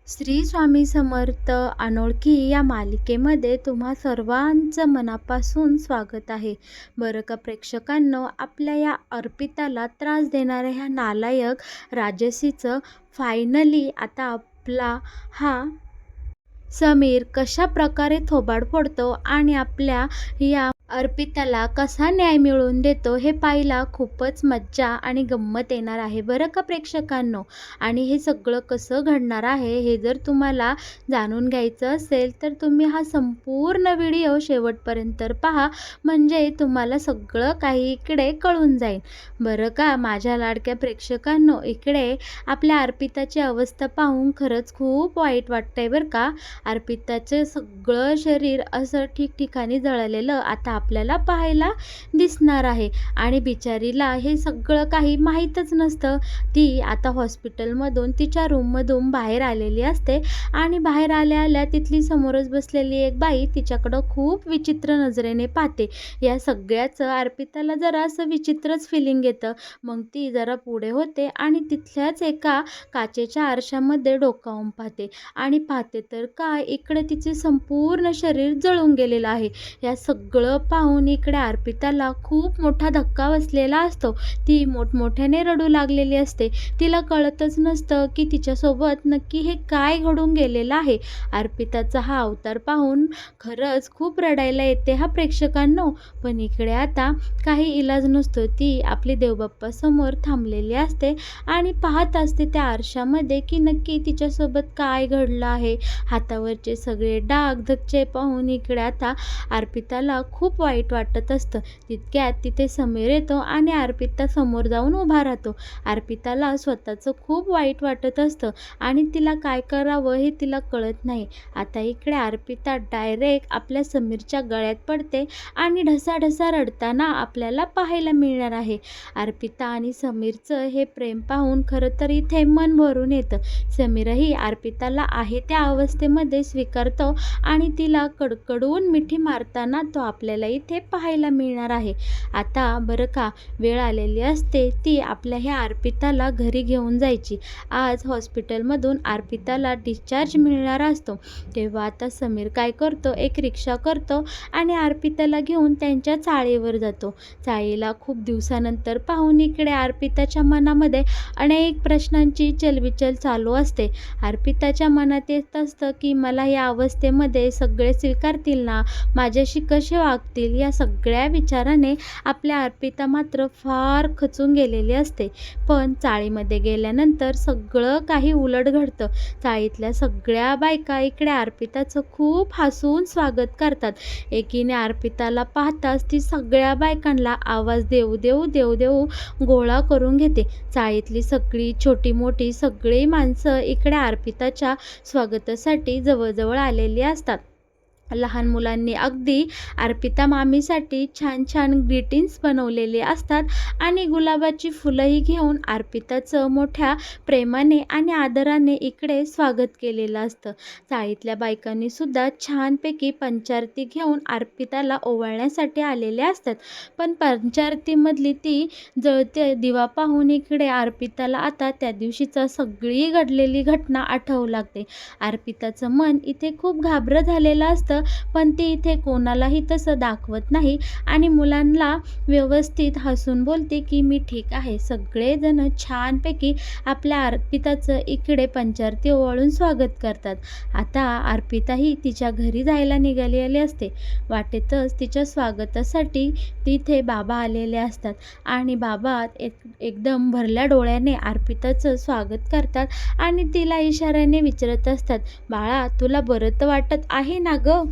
श्री स्वामी समर्थ अनोळखी या मालिकेमध्ये तुम्हा सर्वांचं मनापासून स्वागत आहे. बरं का प्रेक्षकांनो, आपल्या या अर्पिताला त्रास देणाऱ्या ह्या नालायक राजसीचं फायनली आता आपला हा समीर कशा प्रकारे थोबाड फोडतो आणि आपल्या या अर्पिताला कसा न्याय मिळवून देतो हे पाहायला खूपच मज्जा आणि गंमत येणार आहे बरं का प्रेक्षकांनो. आणि हे सगळं कसं घडणार आहे हे जर तुम्हाला जाणून घ्यायचं असेल तर तुम्ही हा संपूर्ण व्हिडिओ शेवटपर्यंत पहा, म्हणजे तुम्हाला सगळं काही इकडे कळून जाईल. बरं का माझ्या लाडक्या प्रेक्षकांनो, इकडे आपल्या अर्पिताची अवस्था पाहून खरंच खूप वाईट वाटतंय बरं का. अर्पिताचं सगळं शरीर असं ठिकठिकाणी जळालेलं आता आपल्याला पाहायला दिसणार आहे आणि बिचारीला हे सगळं काही माहीतच नसतं. ती आता हॉस्पिटलमधून तिच्या रूममधून बाहेर आलेली असते आणि बाहेर आल्या आल्या तिथली समोरच बसलेली एक बाई तिच्याकडं खूप विचित्र नजरेने पाहते. या सगळ्याचं अर्पिताला जरा असं विचित्रच फिलिंग येतं. मग ती जरा पुढे होते आणि तिथल्याच एका काचेच्या आरशामध्ये डोकावून पाहते आणि पाहते तर काय, इकडे तिचे संपूर्ण शरीर जळून गेलेलं आहे. या सगळं पाहून इकडे अर्पिताला खूप मोठा धक्का बसलेला असतो. ती मोठमोठ्याने रडू लागलेली असते. तिला कळतच नसतं की तिच्यासोबत नक्की हे काय घडून गेलेलं आहे. अर्पिताचा हा अवतार पाहून खरंच खूप रडायला येते हा प्रेक्षकांनो. पण इकडे आता काही इलाज नसतो. ती आपली देवबाप्पा समोर थांबलेली असते आणि पाहत असते त्या आरशामध्ये की नक्की तिच्यासोबत काय घडलं आहे. हातावरचे सगळे डाग धक्के पाहून इकडे आता अर्पिताला खूप वाईट वाटत असतं. तितक्यात तिथे समीर येतो आणि अर्पिता समोर जाऊन उभा राहतो. अर्पिताला स्वतःचं खूप वाईट वाटत असतं आणि तिला काय करावं हे तिला कळत नाही. आता इकडे अर्पिता डायरेक्ट आपल्या समीरच्या गळ्यात पडते आणि ढसाढसा रडताना आपल्याला पाहायला मिळणार आहे. अर्पिता आणि समीरचं हे प्रेम पाहून खरं तर इथे मन भरून येतं. समीरही अर्पिताला आहे त्या अवस्थेमध्ये स्वीकारतो आणि तिला कडकडून मिठी मारताना तो आपल्याला इथे पाहायला मिळणार आहे. आता बरं का वेळ आलेली असते ती आपल्या ह्या अर्पिताला घरी घेऊन जायची. आज हॉस्पिटलमधून अर्पिताला डिस्चार्ज मिळणार असतो. तेव्हा आता समीर काय करतो, एक रिक्षा करतो आणि अर्पिताला घेऊन त्यांच्या चाळीवर जातो. चाळीला खूप दिवसानंतर पाहून इकडे अर्पिताच्या मनामध्ये अनेक प्रश्नांची चलबिचल चालू असते. अर्पिताच्या मनात येत असतं की मला या अवस्थेमध्ये सगळे स्वीकारतील ना, माझ्याशी कसे वागतील, या सगळ्या विचाराने आपल्या अर्पिता मात्र फार खचून गेलेली असते. पण चाळीमध्ये गेल्यानंतर सगळं काही उलट घडतं. चाळीतल्या सगळ्या बायका इकडे अर्पिताचं खूप हसून स्वागत करतात. एकीने अर्पिताला पाहताच ती सगळ्या बायकांना आवाज देऊ देऊ देऊ देऊ गोळा करून घेते. चाळीतली सगळी छोटी मोठी सगळी माणसं इकडे अर्पिताच्या स्वागतासाठी जवळजवळ आलेली असतात. लहान मुलांनी अगदी अर्पिता मामीसाठी छान छान ग्रीटिंग्स बनवलेले असतात आणि गुलाबाची फुलंही घेऊन अर्पिताचं मोठ्या प्रेमाने आणि आदराने इकडे स्वागत केलेलं असतं. चाळीतल्या बायकांनी सुद्धा छानपैकी पंचारती घेऊन अर्पिताला ओवाळण्यासाठी आलेले असतात. पण पंचारतीमधली ती जळते दिवा पाहून इकडे अर्पिताला आता त्या दिवशीचा सगळी घडलेली घटना आठवू लागते. अर्पिताचं मन इथे खूप घाबरं झालेलं असतं, पण ती इथे कोणालाही तसं दाखवत नाही आणि मुलांना व्यवस्थित हसून बोलते की मी ठीक आहे. सगळेजण छानपैकी आपल्या अर्पिताचं इकडे पंचारती ओवाळून स्वागत करतात. आता अर्पिताही तिच्या घरी जायला निघालेली असते. वाटेतच तिच्या स्वागतासाठी तिथे बाबा आलेले असतात आणि बाबा एकदम भरल्या डोळ्याने अर्पिताचं स्वागत करतात आणि तिला इशाऱ्याने विचारत असतात, बाळा तुला बरं तर वाटत आहे ना गं?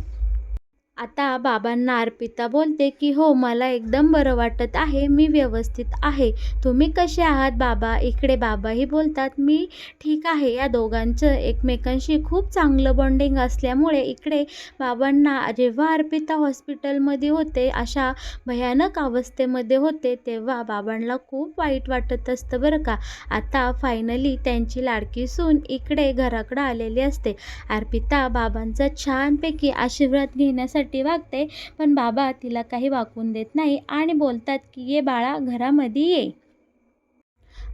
आता बाबांना अर्पिता बोलते की हो, मला एकदम बरं वाटत आहे, मी व्यवस्थित आहे. तुम्ही कसे आहात बाबा? इकडे बाबाही बोलतात मी ठीक आहे. या दोघांचं एकमेकांशी खूप चांगलं बॉन्डिंग असल्यामुळे इकडे बाबांना जेव्हा अर्पिता हॉस्पिटलमध्ये होते, अशा भयानक अवस्थेमध्ये होते, तेव्हा बाबांना खूप वाईट वाटत असतं बरं का. आता फायनली त्यांची लाडकी सून इकडे घराकडं आलेली असते. अर्पिता बाबांचा छानपैकी आशीर्वाद घेण्यासाठी वागते, पण बाबा तिला काही वाकून देत नाही आणि बोलतात की ये बाळा घरामध्ये ये.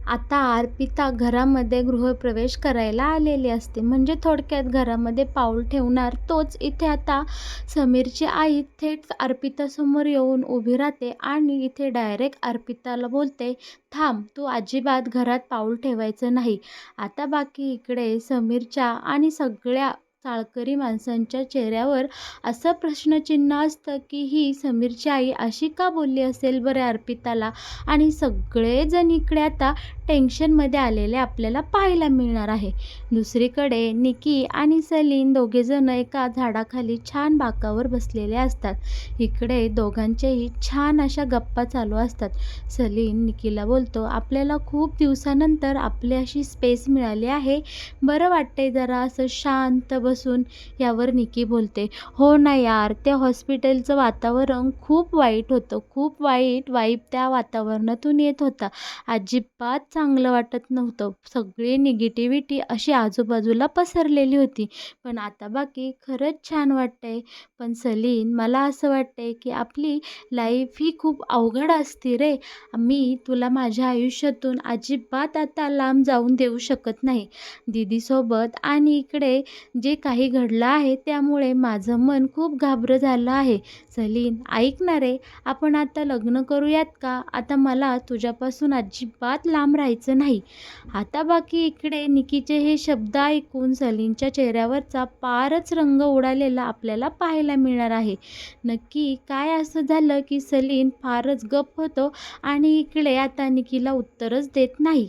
आता अर्पिता घरामध्ये गृहप्रवेश करायला आलेली असते. म्हणजे थोडक्यात घरामध्ये पाऊल ठेवणार तोच इथे आता समीरची आई थेट अर्पितासमोर येऊन उभी राहते आणि इथे डायरेक्ट अर्पिताला बोलते, थांब, तू अजिबात घरात पाऊल ठेवायचं नाही. आता बाकी इकडे समीरच्या आणि सगळ्या चाळकरी माणसांच्या चेहऱ्यावर असं प्रश्नचिन्ह असतं की ही समीरची आई अशी का बोलली असेल बरं अर्पिताला. आणि सगळेजण इकडे आता टेन्शनमध्ये आलेले आपल्याला पाहायला मिळणार आहे. दुसरीकडे निकी आणि सलीन दोघेजण एका झाडाखाली छान बाकावर बसलेले असतात. इकडे दोघांच्याही छान अशा गप्पा चालू असतात. सलीन निकीला बोलतो, आपल्याला खूप दिवसानंतर आपली अशी स्पेस मिळाली आहे, बरं वाटतंय जरा असं शांत बसून. यावर निकी बोलते, हो ना यार, त्या हॉस्पिटलचं वातावरण खूप वाईट होतं. खूप वाईट वाईब त्या वातावरणातून येत होता. अजिबात चांगलं वाटत नव्हतं. सगळी निगेटिव्हिटी अशी आजूबाजूला पसरलेली होती. पण आता बाकी खरंच छान वाटतंय. पण सलीन, मला असं वाटतंय की आपली लाईफ ही खूप अवघड असते रे. मी तुला माझ्या आयुष्यातून अजिबात आता लांब जाऊन देऊ शकत नाही दीदीसोबत. आणि इकडे जे काही घडलं आहे त्यामुळे माझं मन खूप घाबरं झालं आहे. सलीन, ऐक ना रे, आपण आता लग्न करूयात का? आता मला तुझ्यापासून अजिबात लांब राहायचं नाही. आता बाकी इकडे निकीचे हे शब्द ऐकून सलीनच्या चेहऱ्यावरचा फारच रंग उडालेला आपल्याला पाहायला मिळणार आहे. नक्की काय असं झालं की सलीन फारच गप्प होतो आणि इकडे आता निकीला उत्तरच देत नाही.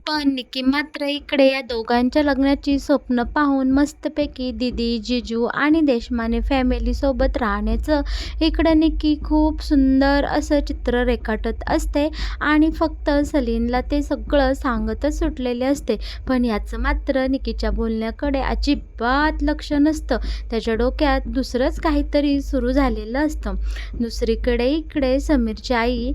पण निकी मात्र इकडे या दोघांच्या लग्नाची स्वप्न पाहून मस्तपैकी दीदी, जिजू आणि देशमाने फॅमिलीसोबत राहण्याचं इकडं निकी खूप सुंदर असं चित्र रेखाटत असते आणि फक्त सलीनला ते सगळं सांगतच सुटलेले असते. पण याचं मात्र निकीच्या बोलण्याकडे अजिबात लक्ष नसतं. त्याच्या डोक्यात दुसरंच काहीतरी सुरू झालेलं असतं. दुसरीकडे इकडे समीरची आई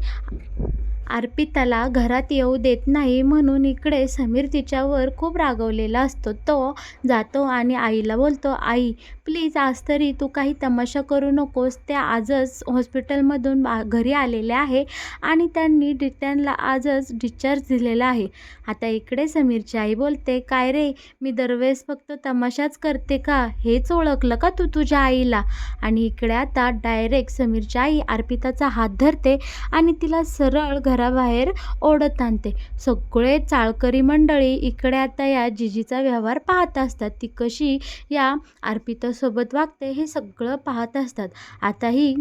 अर्पिताला घरात येऊ देत नाही म्हणून इकडे समीर तिच्यावर खूप रागवलेला असतो. तो जातो आणि आईला बोलतो, आई प्लीज आज तरी तू काही तमाशा करू नकोस. त्या आजच हॉस्पिटलमधून घरी आलेल्या आहे आणि त्यांना आजच डिस्चार्ज दिलेला आहे. आता इकडे समीरची आई बोलते, काय रे, मी दरवेळेस फक्त तमाशाच करते का? हेच ओळखलं का तू तुझ्या आईला? आणि इकडे आता डायरेक्ट समीरची आई अर्पिताचा हात धरते आणि तिला सरळ घराबाहेर ओढत आणते. सगळे चाळकरी मंडळी इकडे आता या जिजीचा व्यवहार पाहत असतात. ती कशी या अर्पितासोबत वागते हे सगळं पाहत असतात. आता ही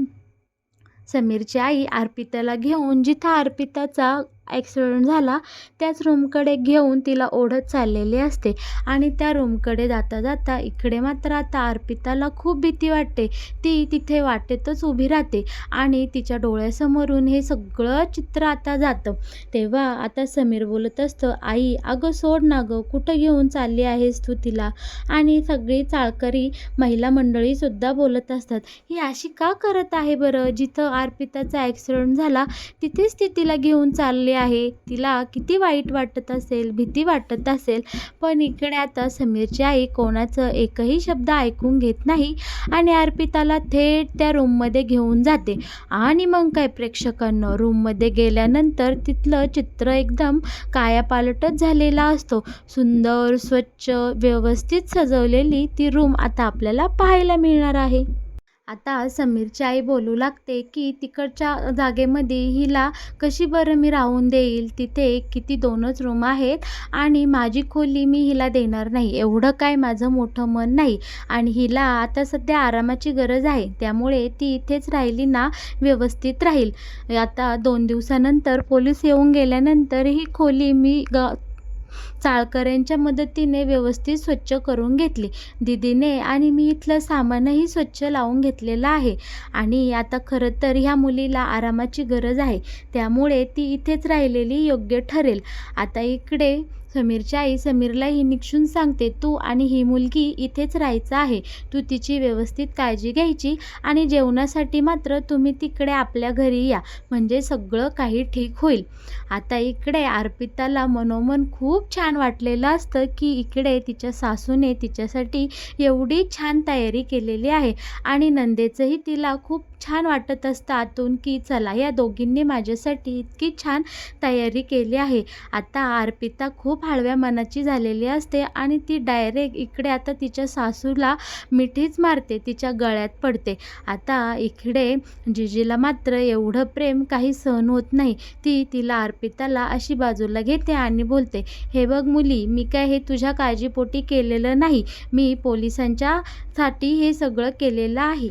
समीरची आई अर्पिताला घेऊन जिथं अर्पिताचा ॲक्सिडेंट झाला त्याच रूमकडे घेऊन तिला ओढत चाललेली असते. आणि त्या रूमकडे जाता जाता इकडे मात्र आता अर्पिताला खूप भीती वाटते. ती तिथे वाटेतच उभी राहते आणि तिच्या डोळ्यासमोरून हे सगळं चित्र आता जातं. तेव्हा आता समीर बोलत असतं, आई अगं सोड ना गं, कुठं घेऊन चालली आहेस तू तिला? आणि सगळी चाळकरी महिला मंडळीसुद्धा बोलत असतात, ही अशी का करत आहे बरं? जिथं अर्पिताचा ॲक्सिडेंट झाला तिथेच ती तिला घेऊन चालली आहे. तिला किती वाईट वाटत असेल, भीती वाटत असेल. पण इकडे आता समीरची आई कोणाचं एकही शब्द ऐकून घेत नाही आणि अर्पिताला थेट त्या रूममध्ये घेऊन जाते. आणि मग काय प्रेक्षकांनो, रूममध्ये गेल्यानंतर तिथलं चित्र एकदम कायापालटच झालेला असतो. सुंदर, स्वच्छ, व्यवस्थित सजवलेली ती रूम आता आपल्याला पाहायला मिळणार आहे. आता समीरची आई बोलू लागते की तिकडच्या जागेमध्ये हिला कशी बरं मी राहून देईल? तिथे किती 2च रूम आहेत आणि माझी खोली मी हिला देणार नाही. एवढं काय माझं मोठं मन नाही आणि हिला आता सध्या आरामाची गरज आहे. त्यामुळे ती इथेच राहिली ना व्यवस्थित राहील. आता 2 दिवसानंतर पोलीस येऊन गेल्यानंतर ही खोली मी चाळकऱ्यांच्या मदतीने व्यवस्थित स्वच्छ करून घेतली दीदीने आणि मी इथलं सामानही स्वच्छ लावून घेतलेलं आहे. आणि आता खरं तर ह्या मुलीला आरामाची गरज आहे, त्यामुळे ती इथेच राहिलेली योग्य ठरेल. आता इकडे समीरची आई समीरलाही निक्षून सांगते, तू आणि ही मुलगी इथेच राहायचं आहे. तू तिची व्यवस्थित काळजी घ्यायची आणि जेवणासाठी मात्र तुम्ही तिकडे आपल्या घरी या, म्हणजे सगळं काही ठीक होईल. आता इकडे अर्पिताला मनोमन खूप छान वाटलेलं असतं की इकडे तिच्या सासूने तिच्यासाठी एवढी छान तयारी केलेली आहे आणि नंदेचंही तिला खूप छान वाटत असतं आतून, की चला या दोघींनी माझ्यासाठी इतकी छान तयारी केली आहे. आता अर्पिता खूप हळव्या मनाची झालेली असते आणि ती डायरेक्ट इकडे आता तिच्या सासूला मिठीच मारते, तिच्या गळ्यात पडते. आता इकडे जिजीला मात्र एवढं प्रेम काही सहन होत नाही. ती तिला अर्पिताला अशी बाजूला घेते आणि बोलते, "हे बघ मुली, मी काय हे तुझ्या काळजीपोटी केलेलं नाही. मी पोलिसांच्या साठी हे सगळं केलेलं आहे.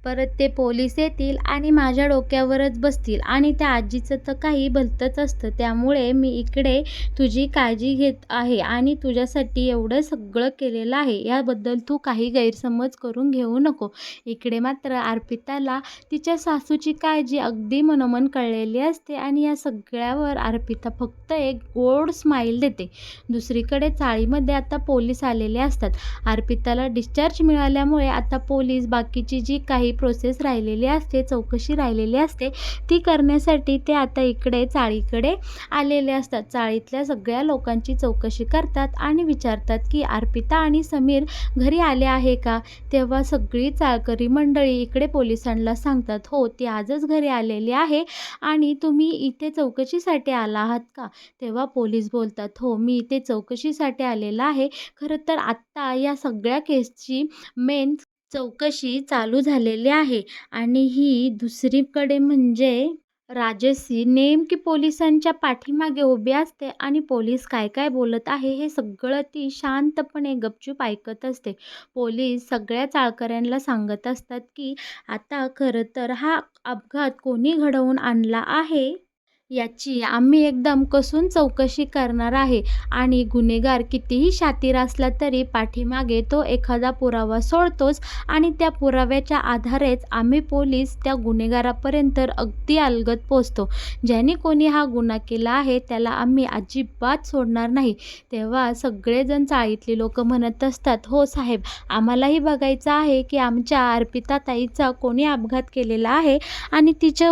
परत ते पोलीस येतील आणि माझ्या डोक्यावरच बसतील आणि त्या आजीचं तर काही भलतंच असतं. त्यामुळे मी इकडे तुझी काळजी घेत आहे आणि तुझ्यासाठी एवढं सगळं केलेलं आहे. याबद्दल तू काही गैरसमज करून घेऊ नको." इकडे मात्र अर्पिताला तिच्या सासूची काळजी अगदी मनोमन कळलेली असते आणि या सगळ्यावर अर्पिता फक्त एक गोड स्माईल देते. दुसरीकडे चाळीमध्ये आता पोलीस आलेले असतात. अर्पिताला डिस्चार्ज मिळाल्यामुळे आता पोलीस बाकीची जी काही प्रोसेस राहिलेली असते, चौकशी राहिलेली असते, ती करण्यासाठी ते आता इकडे चाळीकडे आलेले असतात. चाळीतल्या सगळ्या लोकांची चौकशी करतात आणि विचारतात, की अर्पिता आणि समीर घरी आले आहे का? तेव्हा सगळी चाळकरी मंडळी इकडे पोलिसांना सांगतात, "हो, ती आजच घरी आलेली आहे आणि तुम्ही इथे चौकशीसाठी आला आहात का?" तेव्हा पोलीस बोलतात, "हो, मी इथे चौकशीसाठी आलेला आहे. खरं तर आत्ता या सगळ्या केसची मेन चौकशी चालू झालेली आहे." आणि ही दुसरीकडे म्हणजे राजश्री नेमकी पोलिसांच्या पाठीमागे उभी असते आणि पोलीस काय काय बोलत आहे हे सगळं ती शांतपणे गपचूप ऐकत असते. पोलीस सगळ्या चाळकऱ्यांना सांगत असतात, की आता खरं तर हा अपघात कोणी घडवून आणला आहे याची आम्ही एकदम कसून चौकशी करणार आहे आणि गुन्हेगार कितीही शातीर असला तरी पाठीमागे तो एखादा पुरावा सोडतोच आणि त्या पुराव्याच्या आधारेच आम्ही पोलीस त्या गुन्हेगारापर्यंत अगदी अलगद पोचतो. ज्याने कोणी हा गुन्हा केला आहे त्याला आम्ही अजिबात सोडणार नाही. तेव्हा सगळेजण चाळीतली लोक म्हणत असतात, "हो साहेब, आम्हालाही बघायचं आहे की आमच्या अर्पिता ताईचा कोणी अपघात केलेला आहे आणि तिच्या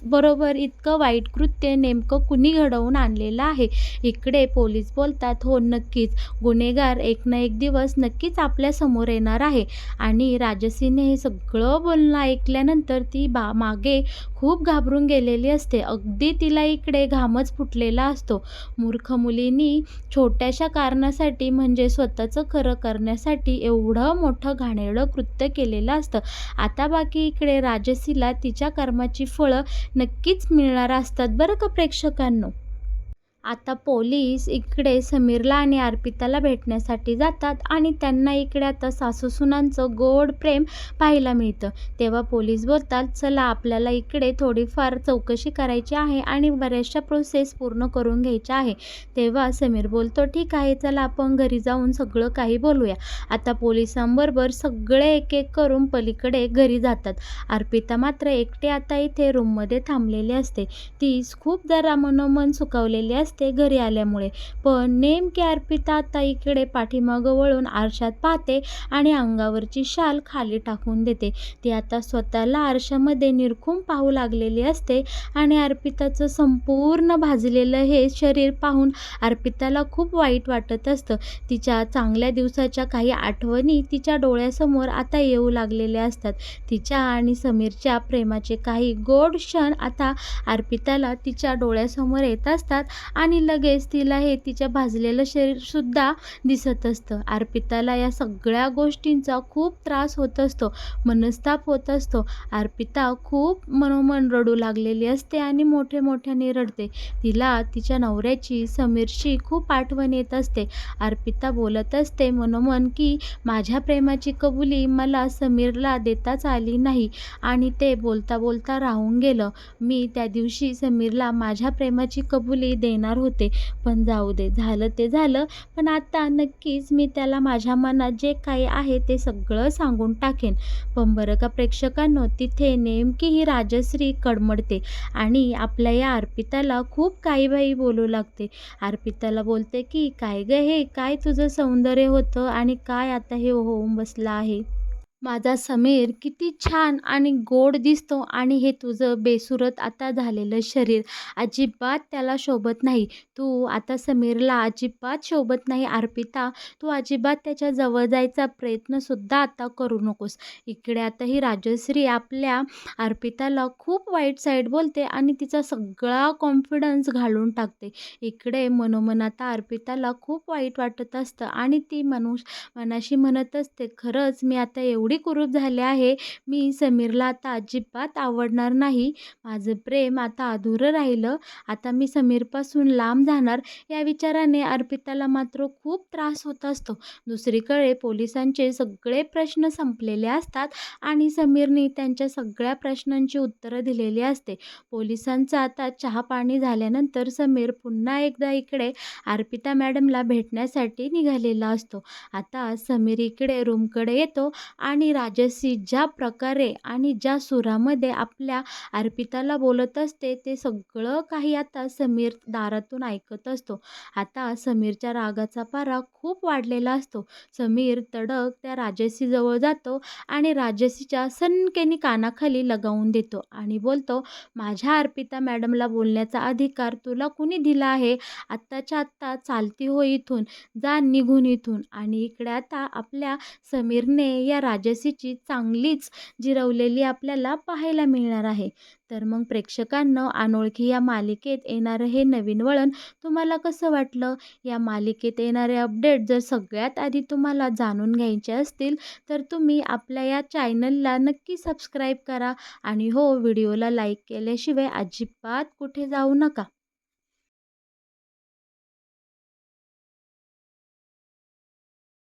बरोबर इतकं वाईट कृत्य नेमकं कुणी घडवून आणलेलं आहे." इकडे पोलीस बोलतात, "हो नक्कीच, गुन्हेगार एक ना एक दिवस नक्कीच आपल्या समोर येणार आहे." आणि राजश्रीने हे सगळं बोलणं ऐकल्यानंतर ती मागे खूप घाबरून गेलेली असते. अगदी तिला इकडे घामच फुटलेला असतो. मूर्ख मुलींनी छोट्याशा कारणासाठी म्हणजे स्वतःचं खरं करण्यासाठी एवढं मोठं घाणेरडं कृत्य केलेलं असतं. आता बाकी इकडे राजश्रीला तिच्या कर्माची फळं नक्कीच मिळणार असतात बरं का प्रेक्षकांनो. आता पोलीस इकडे समीरला आणि अर्पिताला भेटण्यासाठी जातात आणि त्यांना इकडे आता सासूसुनांचं गोड प्रेम पाहायला मिळतं. तेव्हा पोलीस बोलतात, "चला, आपल्याला इकडे थोडीफार चौकशी करायची आहे आणि बऱ्याचशा प्रोसेस पूर्ण करून घ्यायच्या आहे." तेव्हा समीर बोलतो, "ठीक आहे, चला आपण घरी जाऊन सगळं काही बोलूया." आता पोलिसांबरोबर सगळे एक एक करून पलीकडे घरी जातात. अर्पिता मात्र एकटी आता इथे रूममध्ये थांबलेली असते. ती खूप जरा मनोमन सुखावलेली असते घरी आल्यामुळे. पण नेमकी अर्पिता आता इकडे पाठीमागं वळून आरशात पाहते आणि अंगावरची शाल खाली टाकून देते. ती आता स्वतःला आरशामध्ये निरखून पाहू लागलेली असते आणि अर्पिताचं संपूर्ण भाजलेलं हे शरीर पाहून अर्पिताला खूप वाईट वाटत असतं. तिच्या चांगल्या दिवसाच्या काही आठवणी तिच्या डोळ्यासमोर आता येऊ लागलेल्या असतात. तिच्या आणि समीरच्या प्रेमाचे काही गोड क्षण आता अर्पिताला तिच्या डोळ्यासमोर येत असतात आणि लगेच तिला हे तिच्या भाजलेलं शरीरसुद्धा दिसत असतं. अर्पिताला या सगळ्या गोष्टींचा खूप त्रास होत असतो, मनस्ताप होत असतो. अर्पिता खूप मनोमन रडू लागलेली असते आणि मोठ्याने रडते. तिला तिच्या नवऱ्याची, समीरची खूप आठवण येत असते. अर्पिता बोलत असते मनोमन, की माझ्या प्रेमाची कबुली मला समीरला देताच आली नाही आणि ते बोलता बोलता राहून गेलं. मी त्या दिवशी समीरला माझ्या प्रेमाची कबुली देणार होते, पण जाऊ दे, झालं ते झालं. पण आता नक्कीच मी त्याला माझ्या मनात जे काही आहे ते सगळं सांगून टाकेन. पण बरं का प्रेक्षकांनो, तिथे नेमकी ही राजश्री कडमडते आणि आपल्या या अर्पिताला खूप काही बोलू लागते. अर्पिताला बोलते, की "काय गं, हे काय तुझं सौंदर्य होतं आणि काय आता हे होऊन बसलं आहे?" माझा समीर किती छान आणि गोड दिसतो आणि हे तुझं बेसुरत आता झालेलं शरीर अजिबात त्याला शोभत नाही. तू आता समीरला अजिबात शोभत नाही अर्पिता. तू अजिबात त्याच्या जवळ जायचा प्रयत्नसुद्धा आता करू नकोस. इकडे आता ही राजश्री आपल्या अर्पिताला खूप वाईट साईड बोलते आणि तिचा सगळा कॉन्फिडन्स घालून टाकते. इकडे मनोमन आता अर्पिताला खूप वाईट वाटत असतं आणि ती मनाशी म्हणत असते, खरंच मी आता एवढी कुरूप झाले आहे, मी समीरला आता अजिबात आवडणार नाही. माझं प्रेम आता अधुरं राहिलं. आता मी समीरपासून लांब जाणार या विचाराने अर्पिताला मात्र खूप त्रास होत असतो. दुसरीकडे पोलिसांचे सगळे प्रश्न संपलेले असतात आणि समीरने त्यांच्या सगळ्या प्रश्नांची उत्तरं दिलेली असते. पोलिसांचं आता चहा-पाणी झाल्यानंतर समीर पुन्हा एकदा इकडे अर्पिता मॅडमला भेटण्यासाठी निघालेला असतो. आता समीर इकडे रूमकडे येतो आणि राजश्री ज्या प्रकारे आणि ज्या सुरामध्ये आपल्या अर्पिताला बोलत असते ते सगळं काही आता समीर दारातून ऐकत असतो. आता समीरच्या रागाचा पारा खूप वाढलेला असतो. समीर तडक त्या राजश्रीजवळ जातो आणि राजश्रीच्या सनकेनी कानाखाली लगावून देतो आणि बोलतो, माझ्या अर्पिता मॅडमला बोलण्याचा अधिकार तुला कुणी दिला आहे? आत्ताच्या आत्ता चालती हो इथून, जा निघून इथून. आणि इकडे आता आपल्या समीरने या राजसीची चांगलीच जिरवलेली आपल्याला पाहायला मिळणार आहे. तर मग प्रेक्षकांनो, अनोळखी या मालिकेत येणारं हे नवीन वळण तुम्हाला कसं वाटलं? या मालिकेत येणारे अपडेट जर सगळ्यात आधी तुम्हाला जाणून घ्यायचे असतील तर तुम्ही आपल्या या चॅनलला नक्की सबस्क्राईब करा आणि हो, व्हिडिओला लाईक केल्याशिवाय अजिबात कुठे जाऊ नका.